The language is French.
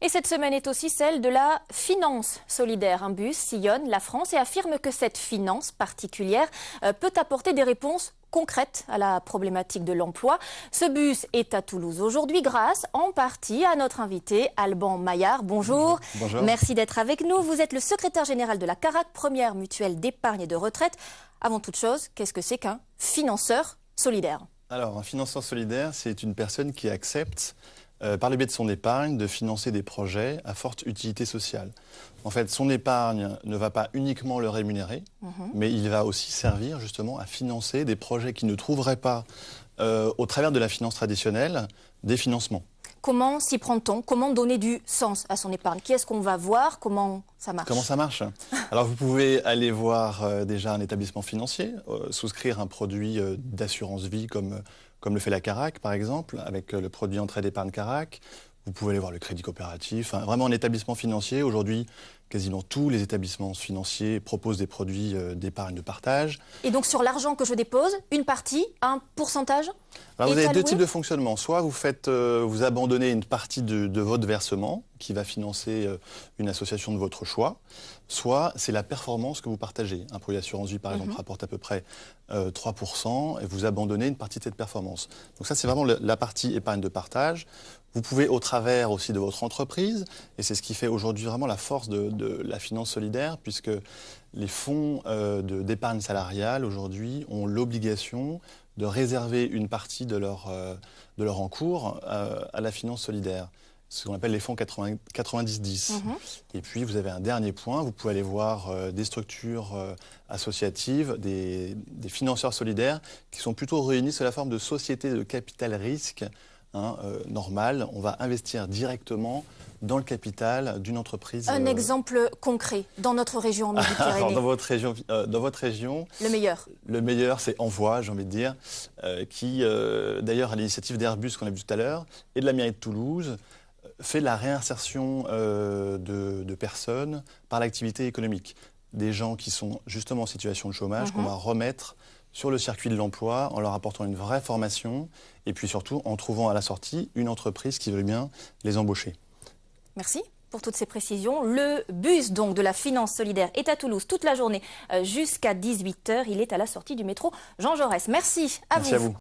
Et cette semaine est aussi celle de la finance solidaire. Un bus sillonne la France et affirme que cette finance particulière peut apporter des réponses concrètes à la problématique de l'emploi. Ce bus est à Toulouse aujourd'hui grâce en partie à notre invité Alban Maillard. Bonjour. Bonjour. Merci d'être avec nous. Vous êtes le secrétaire général de la CARAC, première mutuelle d'épargne et de retraite. Avant toute chose, qu'est-ce que c'est qu'un financeur solidaire ? Alors, un financeur solidaire, c'est une personne qui accepte, par le biais de son épargne, de financer des projets à forte utilité sociale. En fait, son épargne ne va pas uniquement le rémunérer, mais il va aussi servir justement à financer des projets qui ne trouveraient pas, au travers de la finance traditionnelle, des financements. Comment s'y prend-on? Comment donner du sens à son épargne? Qui est-ce qu'on va voir? Comment ça marche? Comment ça marche? Alors vous pouvez aller voir déjà un établissement financier, souscrire un produit d'assurance vie comme le fait la CARAC par exemple, avec le produit entrée d'épargne CARAC. Vous pouvez aller voir le crédit coopératif, vraiment un établissement financier. Aujourd'hui, quasiment tous les établissements financiers proposent des produits d'épargne de partage. Et donc sur l'argent que je dépose, une partie, un pourcentage? Alors vous avez deux types de fonctionnement. Soit vous abandonnez une partie de votre versement qui va financer une association de votre choix, soit c'est la performance que vous partagez. Un produit d'assurance vie par exemple rapporte à peu près 3% et vous abandonnez une partie de cette performance. Donc ça c'est vraiment la partie épargne de partage. Vous pouvez au travers aussi de votre entreprise, et c'est ce qui fait aujourd'hui vraiment la force de la finance solidaire, puisque les fonds d'épargne salariale aujourd'hui ont l'obligation de réserver une partie de leur encours à la finance solidaire, ce qu'on appelle les fonds 90-10. Et puis vous avez un dernier point, vous pouvez aller voir des structures associatives, des financeurs solidaires qui sont plutôt réunis sous la forme de sociétés de capital risque normal. On va investir directement dans le capital d'une entreprise. Un exemple concret dans notre région en Méditerranée. Dans votre région, le meilleur. Le meilleur, c'est Envoi, j'ai envie de dire, qui, d'ailleurs, à l'initiative d'Airbus qu'on a vu tout à l'heure, et de la mairie de Toulouse, fait la réinsertion de personnes par l'activité économique. Des gens qui sont justement en situation de chômage, qu'on va remettre sur le circuit de l'emploi en leur apportant une vraie formation et puis surtout en trouvant à la sortie une entreprise qui veut bien les embaucher. Merci pour toutes ces précisions. Le bus donc de la finance solidaire est à Toulouse toute la journée jusqu'à 18 h. Il est à la sortie du métro Jean Jaurès. Merci à vous. Merci à vous.